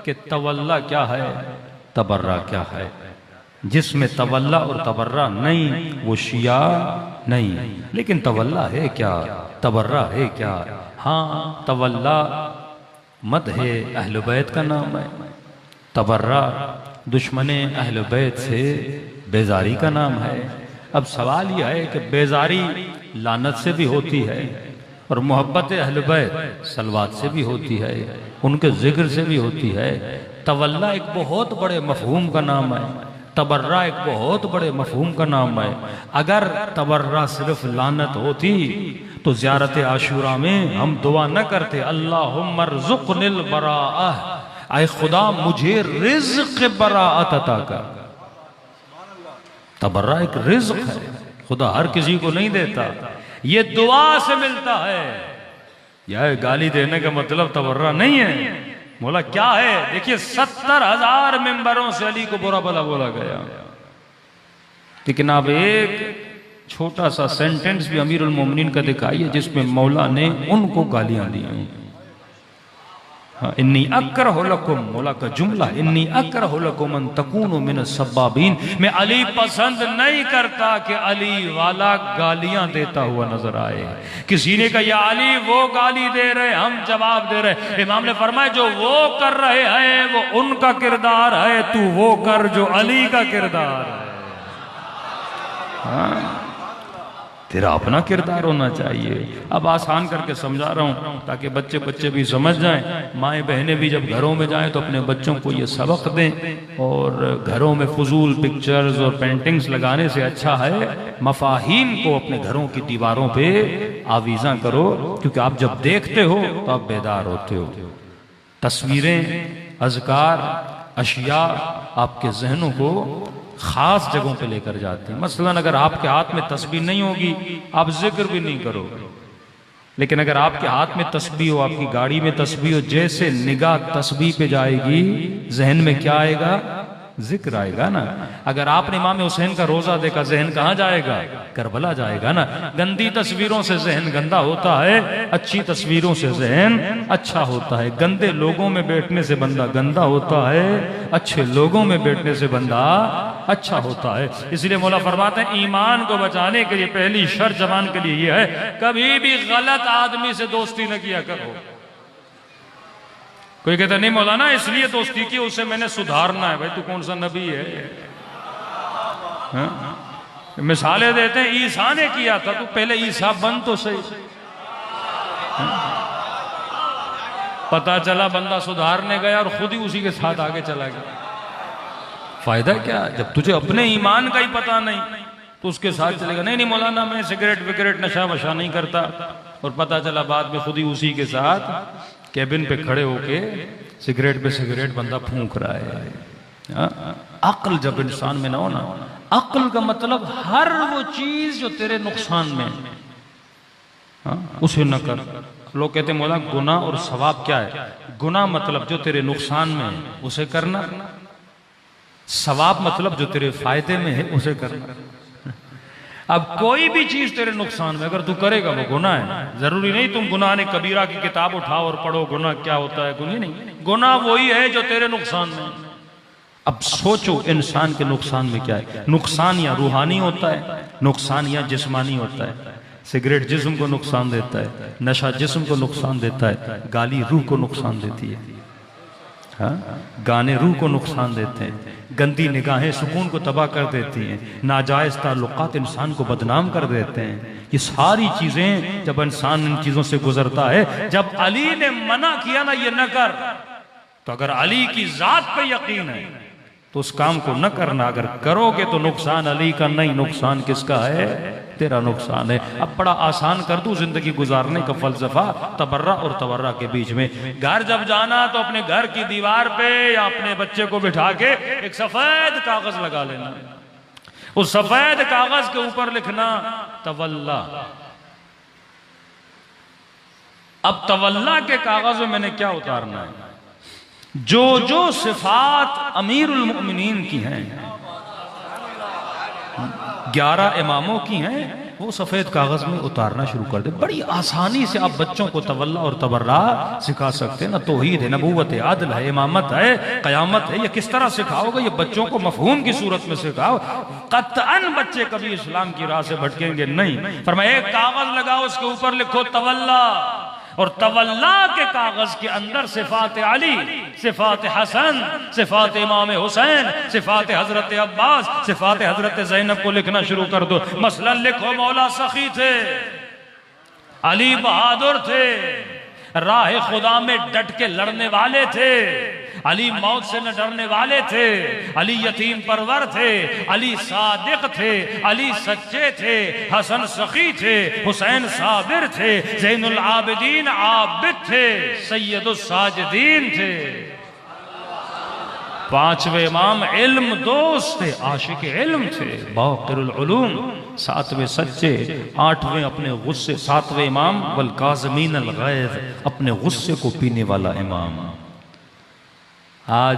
کہ تولا کیا ہے، تبرہ کیا ہے۔ جس میں تولا اور تبرہ نہیں وہ شیعہ نہیں، لیکن تولا ہے کیا، تبرہ ہے کیا؟ ہاں، تولا مدح اہل بیت کا نام ہے، تبرہ دشمن اہل بیت سے بیزاری کا نام ہے۔ اب سوال یہ ہے کہ بیزاری لعنت سے بھی ہوتی ہے اور محبت اہل بیت صلوات سے بھی ہوتی ہے، ان کے ذکر سے بھی ہوتی ہے۔ تولا ایک بہت بڑے مفہوم کا نام ہے، تبرہ ایک بہت بڑے مفہوم کا نام ہے۔ اگر تبرہ صرف لعنت ہوتی تو زیارت عاشوراء میں ہم دعا نہ کرتے اللہم ارزقنی البراءہ، اے خدا مجھے رزق براءت عطا کر۔ تبرہ ایک رزق ہے، خدا ہر کسی کو نہیں دیتا، یہ دعا سے ملتا ہے۔ یہ گالی دینے کا مطلب تبرہ نہیں ہے۔ مولا کیا ہے؟ دیکھیے 70,000 ممبروں سے علی کو برا بھلا بولا گیا، لیکن اب ایک چھوٹا سا سینٹنس بھی امیر المومنین کا دکھائیے جس میں مولا نے ان کو گالیاں دی ہیں۔ انی اکرہ لکم، مولا کا جملہ، انی اکرہ لکم ان تکونوا من السبابین، میں علی پسند نہیں کرتا کہ علی والا گالیاں دیتا ہوا نظر آئے۔ کسی نے کہا یا علی وہ گالی دے رہے ہم جواب دے رہے، امام نے فرمایا جو وہ کر رہے ہیں وہ ان کا کردار ہے، تو وہ کر جو علی کا کردار ہے۔ تیرا اپنا کردار ہونا چاہیے۔ اب آسان کر کے سمجھا رہا ہوں تاکہ بچے بھی سمجھ جائیں، مائیں بہنیں بھی جب گھروں میں جائیں تو اپنے بچوں کو یہ سبق دیں، اور گھروں میں فضول پکچرز اور پینٹنگز لگانے سے اچھا ہے مفاہیم کو اپنے گھروں کی دیواروں پہ آویزاں کرو، کیونکہ آپ جب دیکھتے ہو تو آپ بیدار ہوتے ہو۔ تصویریں، اذکار، اشیاء آپ کے ذہنوں کو خاص جگہوں پہ لے کر جاتے ہیں۔ مثلا اگر آپ کے ہاتھ میں تسبیح نہیں ہوگی آپ ذکر بھی نہیں کرو، لیکن اگر آپ کے ہاتھ میں تسبیح ہو، آپ کی گاڑی میں تسبیح ہو، جیسے نگاہ تسبیح پہ جائے گی ذہن میں کیا آئے گا؟ ذکر آئے گا نا۔ اگر آپ نے امام حسین کا روزہ دیکھا ذہن کہاں جائے گا؟ کربلا جائے گا نا۔ گندی تصویروں سے ذہن گندا ہوتا ہے، اچھی تصویروں سے ذہن اچھا ہوتا ہے۔ گندے لوگوں میں بیٹھنے سے بندہ گندا ہوتا ہے، اچھے لوگوں میں بیٹھنے سے بندہ اچھا ہوتا ہے۔ اس لیے مولا فرماتے ہیں ایمان کو بچانے کے لیے پہلی شرط جوان کے لیے یہ ہے کبھی بھی غلط آدمی سے دوستی نہ کیا کرو۔ کوئی کہتا ہے نہیں مولانا اس لیے دوستی کی اسے میں نے سدھارنا ہے۔ بھائی تو کون سا نبی ہے؟ مثالیں دیتے ہیں عیسیٰ نے کیا تھا تو پہلے عیسیٰ بن تو صحیح۔ پتا چلا بندہ سدھارنے گیا اور خود ہی اسی کے ساتھ آگے چلا گیا۔ فائدہ کیا؟ جب تجھے اپنے ایمان کا ہی پتہ نہیں تو اس کے ساتھ چلے گا۔ نہیں مولانا میں سگریٹ وگریٹ نشہ وشہ نہیں کرتا، اور پتہ چلا بعد میں خود ہی اسی کے ساتھ کیبن پہ کھڑے ہو کے سگریٹ پہ سگریٹ بندہ پھونک رہا ہے۔ عقل جب انسان میں نہ ہونا، عقل کا مطلب ہر وہ چیز جو تیرے نقصان میں اسے نہ کر۔ لوگ کہتے ہیں مولا گناہ اور ثواب کیا ہے؟ گناہ مطلب جو تیرے نقصان میں ہے اسے کرنا، ثواب مطلب جو تیرے فائدے میں ہے اسے کرنا۔ اب کوئی بھی چیز تیرے نقصان میں اگر تو کرے گا وہ گناہ ہے۔ ضروری نہیں تم گناہ نے کبیرہ کی کتاب اٹھاؤ اور پڑھو گناہ کیا ہوتا ہے، گناہ نہیں، گناہ وہی ہے جو تیرے نقصان میں۔ اب سوچو انسان کے نقصان میں کیا ہے؟ نقصان یا روحانی ہوتا ہے، نقصان یا جسمانی ہوتا ہے۔ سگریٹ جسم کو نقصان دیتا ہے، نشہ جسم کو نقصان دیتا ہے، گالی روح کو نقصان دیتی ہے، گانے روح کو نقصان دیتے ہیں، گندی نگاہیں سکون کو تباہ کر دیتی ہیں، ناجائز تعلقات انسان کو بدنام کر دیتے ہیں۔ یہ ساری چیزیں جب انسان ان چیزوں سے گزرتا ہے، جب علی نے منع کیا نا یہ نہ کر، تو اگر علی کی ذات پہ یقین ہے تو اس کام کو نہ کرنا۔ اگر کرو گے تو نقصان علی کا نہیں، نقصان کس کا ہے؟ تیرا نقصان ہے۔ اب بڑا آسان کر دوں زندگی گزارنے کا فلسفہ تبرہ اور تبرہ کے بیچ میں۔ گھر جب جانا تو اپنے گھر کی دیوار پہ یا اپنے بچے کو بٹھا کے ایک سفید کاغذ لگا لینا، اس سفید کاغذ کے اوپر لکھنا تولا۔ اب تولا کے کاغذ میں میں نے کیا اتارنا ہے؟ جو صفات امیر المؤمنین کی ہیں، 11 اماموں کی ہیں، وہ سفید کاغذ میں اتارنا شروع کر دے. بڑی آسانی سے آپ بچوں کو تولا اور تبرہ سکھا سکتے ہیں نا. توحید ہے, نبوت ہے, عدل ہے, امامت ہے, قیامت ہے. یہ کس طرح سکھاؤ گے؟ یہ بچوں کو مفہوم کی صورت میں سکھاؤ. قطعاً بچے کبھی اسلام کی راہ سے بھٹکیں گے نہیں. فرمایا ایک کاغذ لگاؤ, اس کے اوپر لکھو تولا, اور تولا کے کاغذ کے اندر صفات علی, صفات حسن, صفات امام حسین, صفات حضرت عباس, صفات حضرت زینب کو لکھنا شروع کر دو. مثلا لکھو مولا سخی تھے, علی بہادر تھے, راہ خدا میں ڈٹ کے لڑنے والے تھے, علی موت سے نہ ڈرنے والے تھے, علی یتیم پرور تھے, علی صادق تھے, علی سچے تھے, حسن سخی تھے, حسین صابر تھے, زین العابدین عابد تھے, سید الساجدین تھے. پانچویں امام علم دوست تھے, عاشق علم تھے, باقر العلوم. ساتویں سچے, آٹھویں اپنے غصے, ساتویں امام والکاظمین الغیظ, اپنے غصے کو پینے والا امام. آج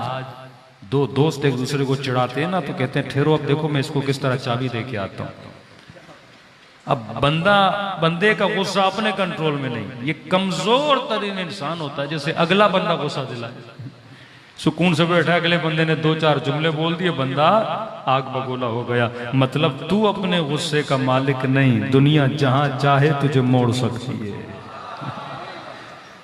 دو دوست ایک دوسرے کو چڑھاتے ہیں نا تو کہتے ہیں ٹھہرو اب دیکھو میں اس کو کس طرح چابی دے کے آتا ہوں. اب بندے کا غصہ اپنے کنٹرول میں نہیں. یہ کمزور ترین انسان ہوتا ہے جیسے اگلا بندہ غصہ دلائے, سکون سے بیٹھا, اگلے بندے نے دو چار جملے بول دیے, بندہ آگ بگولا ہو گیا. مطلب تو اپنے غصے کا مالک نہیں, دنیا جہاں چاہے تجھے موڑ سکتی ہے.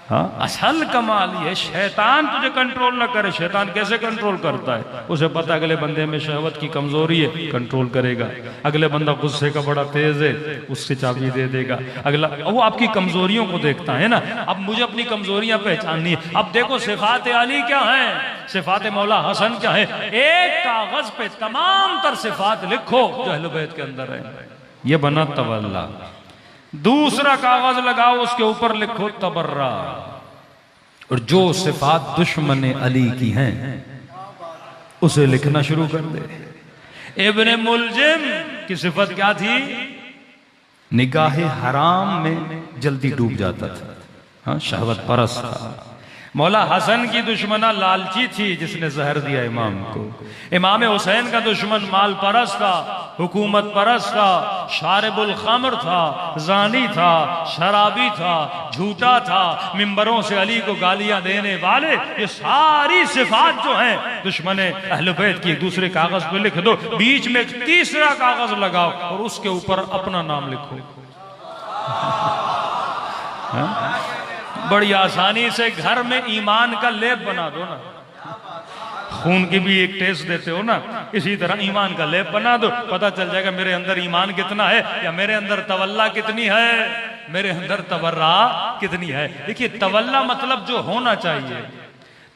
اصل کمال یہ شیطان تجھے کنٹرول نہ کرے. شیطان کیسے کنٹرول کرتا ہے؟ اسے پتہ اگلے بندے میں شہوت کی کمزوری ہے, کنٹرول کرے گا. اگلے بندہ غصے کا بڑا تیز ہے, اس سے چابی دے دے گا. اگلا وہ آپ کی کمزوریوں کو دیکھتا ہے نا. اب مجھے اپنی کمزوریاں پہچاننی ہے. اب دیکھو صفات علی کیا ہیں, صفات مولا حسن کیا ہیں. ایک کاغذ پہ تمام تر صفات لکھو جو اہل بیت کے اندر ہیں. یہ بنا تولا. دوسرا کاغذ لگاؤ, اس کے اوپر لکھو تبرہ, اور جو صفات دشمن علی کی ہیں اسے لکھنا شروع کر دے. ابن ملجم کی صفت کیا تھی؟ نگاہ حرام میں جلدی ڈوب جاتا تھا, شہوت پرست تھا. مولا حسن کی دشمنہ لالچی تھی جس نے زہر دیا امام کو. امام حسین کا دشمن مال پرست تھا, حکومت پرست تھا, شارب الخمر تھا, زانی تھا, شرابی تھا, جھوٹا تھا, ممبروں سے علی کو گالیاں دینے والے. یہ ساری صفات جو ہیں دشمن اہل بیت کی ایک دوسرے کاغذ پہ لکھ دو. بیچ میں ایک تیسرا کاغذ لگاؤ اور اس کے اوپر اپنا نام لکھو. بڑی آسانی سے گھر میں ایمان کا لیپ بنا دو نا. خون کی بھی ایک ٹیسٹ دیتے ہو نا, اسی طرح ایمان کا لیپ بنا دو. پتہ چل جائے گا میرے اندر ایمان کتنا ہے, یا میرے اندر تولا کتنی ہے, میرے اندر تبرہ کتنی ہے. دیکھیے تولا مطلب جو ہونا چاہیے,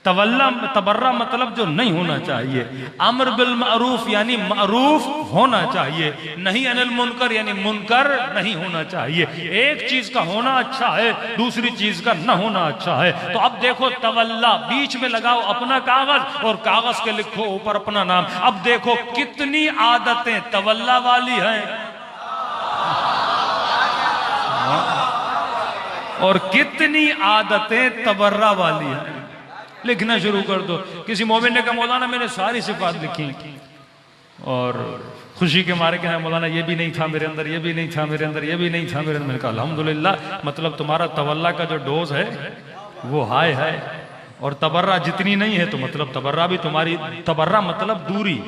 تبرہ مطلب جو نہیں ہونا چاہیے. امر بالمعروف یعنی معروف ہونا چاہیے, نہیں عن المنکر یعنی منکر نہیں ہونا چاہیے. ایک چیز کا ہونا اچھا ہے, دوسری چیز کا نہ ہونا اچھا ہے. تو اب دیکھو تولا, بیچ میں لگاؤ اپنا کاغذ اور کاغذ کے لکھو اوپر اپنا نام. اب دیکھو کتنی عادتیں تولا والی ہیں اور کتنی عادتیں تبرہ والی ہیں. لکھنا شروع کر دو. کسی مومن نے کہا مولانا میں نے ساری صفات لکھی اور خوشی کے مارے کہا مولانا یہ بھی نہیں تھا میرے اندر, یہ بھی نہیں تھا میرے اندر, یہ بھی نہیں تھا میرے اندر. میں نے کہا الحمدللہ, مطلب تمہارا تولا کا جو ڈوز ہے وہ ہائے ہے, اور تبرہ جتنی نہیں ہے تو مطلب تبرہ بھی تمہاری. تبرہ مطلب دوری,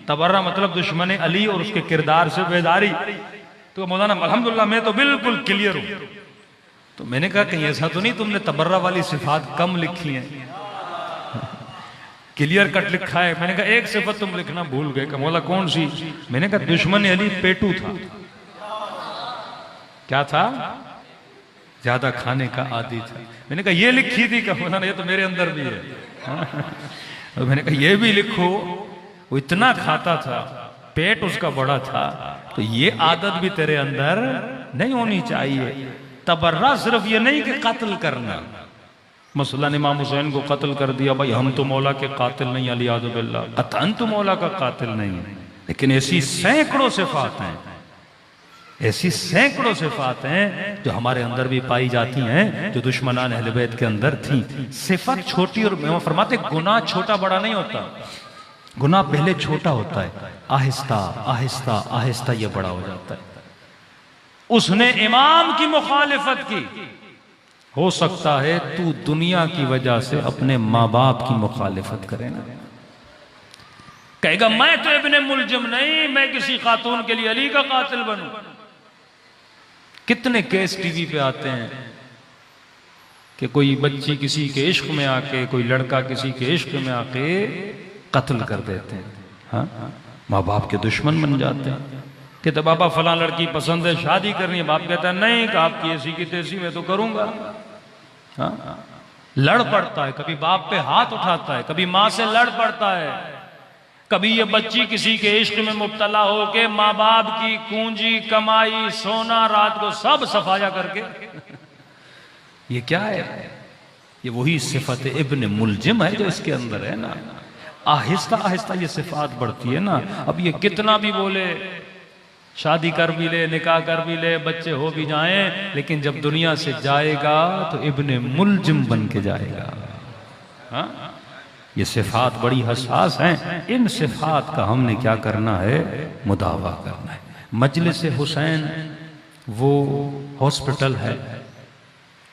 تبرہ مطلب دشمن علی اور اس کے کردار سے بیداری. تو مولانا الحمدللہ میں تو بالکل کلیئر ہوں. تو میں نے کہا کہیں ایسا تو نہیں تم نے تبرہ والی صفات کم لکھی ہیں, کلیئر کٹ لکھا ہے. میں نے کہا ایک صفت تم لکھنا بھول گئے. کہ مولا کون سی؟ میں نے کہا دشمن علی پیٹو تھا. کیا تھا؟ زیادہ کھانے کا عادی تھا. میں نے کہا یہ لکھی تھی. کہ مولانا یہ تو میرے اندر بھی ہے. میں نے کہا یہ بھی لکھو, وہ اتنا کھاتا تھا, پیٹ اس کا بڑا تھا, تو یہ عادت بھی تیرے اندر نہیں ہونی چاہیے. تبرہ صرف یہ نہیں کہ قتل کرنا. مثلا امام حسین کو قتل کر دیا, بھائی ہم تو مولا کے قاتل نہیں, علی علیہ باللہ قطعاً تو مولا کا قاتل نہیں. لیکن ایسی سینکڑوں صفات ہیں, ایسی سینکڑوں صفات ہیں جو ہمارے اندر بھی پائی جاتی ہیں جو دشمنان اہل بیت کے اندر تھیں. صفت چھوٹی, اور فرماتے گناہ چھوٹا بڑا نہیں ہوتا, گناہ پہلے چھوٹا ہوتا ہے, آہستہ آہستہ آہستہ یہ بڑا ہو جاتا ہے. اس نے امام کی مخالفت کی، ہو سکتا ہے تو دنیا کی وجہ سے اپنے ماں باپ کی مخالفت کرے نا، کہے گا میں تو ابن ملجم نہیں، میں کسی خاتون کے لیے علی کا قاتل بنوں۔ کتنے کیس ٹی وی پہ آتے ہیں کہ کوئی بچی کسی کے عشق میں آ کے، کوئی لڑکا کسی کے عشق میں آ کے قتل کر دیتے ہیں، ہاں ماں باپ کے دشمن بن جاتے ہیں۔ کہتے بابا فلاں لڑکی پسند ہے، شادی کرنی ہے، باپ کہتا ہے نہیں، کہ آپ کی ایسی کی تیسی میں تو کروں گا۔ ہاں لڑ پڑتا ہے، کبھی باپ پہ ہاتھ اٹھاتا ہے، کبھی ماں سے لڑ پڑتا ہے، کبھی یہ بچی کسی کے عشق میں مبتلا ہو کے ماں باپ کی کنجی کمائی سونا رات کو سب صفایا کر کے، یہ کیا ہے؟ یہ وہی صفت ابن ملجم ہے جو اس کے اندر ہے نا۔ آہستہ آہستہ یہ صفات بڑھتی ہے نا۔ اب یہ کتنا بھی بولے، شادی کر بھی لے، نکاح کر بھی لے، بچے ہو بھی جائیں، لیکن جب دنیا سے جائے گا تو ابن ملجم بن کے جائے گا۔ ہاں یہ صفات بڑی حساس ہیں، ان صفات کا ہم نے کیا کرنا ہے؟ مداوع کرنا ہے۔ مجلس حسین وہ ہاسپٹل ہے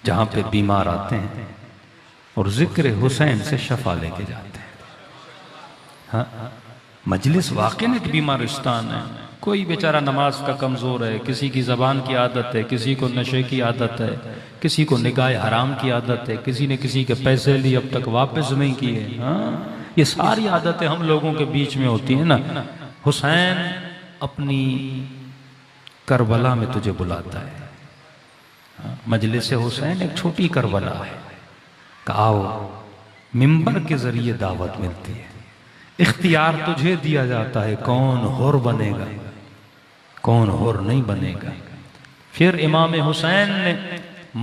جہاں پہ بیمار آتے ہیں اور ذکر حسین سے شفا لے کے جاتے ہیں۔ ہاں مجلس واقعی ایک بیمارستان ہے۔ کوئی بیچارہ نماز کا کمزور ہے، کسی کی زبان کی عادت ہے، کسی کو نشے کی عادت ہے، کسی کو نگاہ حرام کی عادت ہے، کسی نے کسی کے پیسے لی اب تک واپس نہیں کیے۔ ہاں یہ ساری عادتیں ہم لوگوں کے بیچ میں ہوتی ہیں نا۔ حسین اپنی کربلا میں تجھے بلاتا ہے۔ مجلس حسین ایک چھوٹی کربلا ہے کہ آؤ، منبر کے ذریعے دعوت ملتی ہے، اختیار تجھے دیا جاتا ہے کون حر بنے گا کون حر نہیں بنے گا۔ پھر امام حسین نے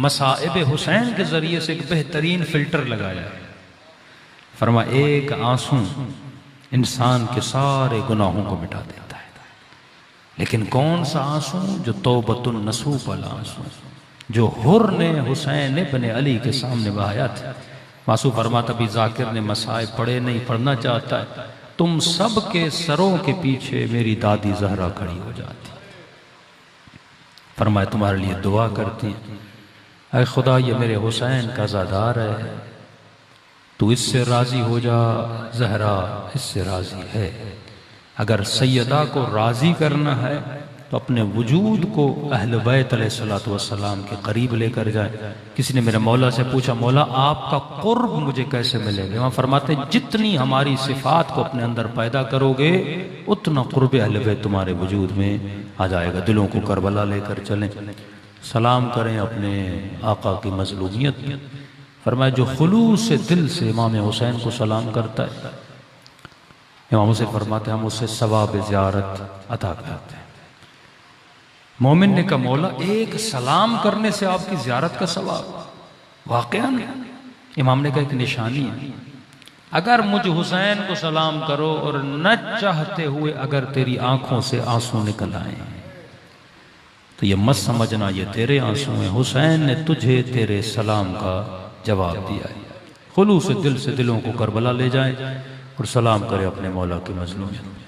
مصائب حسین کے ذریعے سے ایک بہترین فلٹر لگایا ہے۔ فرما ایک آنسو انسان کے سارے گناہوں کو مٹا دیتا ہے، لیکن کون سا آنسو؟ جو توبۃ النصوح والا آنسو، جو حر نے حسین ابن علی کے سامنے بہایا تھا۔ معصوم فرماتا بھی ذاکر نے مصائب پڑھے نہیں، پڑھنا چاہتا ہے، تم سب کے سروں کے پیچھے میری دادی زہرا کھڑی ہو جاتی، فرمایا تمہارے لیے دعا کرتی ہیں، اے خدا یہ میرے حسین کا عزادار ہے، تو اس سے راضی ہو جا، زہرا اس سے راضی ہے۔ اگر سیدہ کو راضی کرنا ہے تو اپنے وجود کو اہل بیت علیہ السلام کے قریب لے کر جائے۔ کسی نے میرے مولا سے پوچھا مولا آپ کا قرب مجھے کیسے ملے گا؟ وہاں فرماتے ہیں جتنی ہماری صفات کو اپنے اندر پیدا کرو گے اتنا قرب اہل بیت تمہارے وجود میں آ جائے گا۔ دلوں کو کربلا لے کر چلیں، سلام کریں اپنے آقا کی مظلومیت۔ فرمایا جو خلوص سے دل سے امام حسین کو سلام کرتا ہے، امام حسین فرماتے ہیں ہم اسے ثواب زیارت عطا کرتے ہیں۔ مومن نے کہا مولا ایک سلام کرنے سے آپ کی زیارت کا ثواب؟ واقعاً امام نے کہا ایک نشانی ہے، اگر مجھ حسین کو سلام کرو اور نہ چاہتے ہوئے اگر تیری آنکھوں سے آنسو نکل آئیں تو یہ مت سمجھنا یہ تیرے آنسو ہیں، حسین نے تجھے تیرے سلام کا جواب دیا ہے۔ خلوص دل سے دلوں کو کربلا لے جائیں اور سلام کرے اپنے مولا کی مظلومیت۔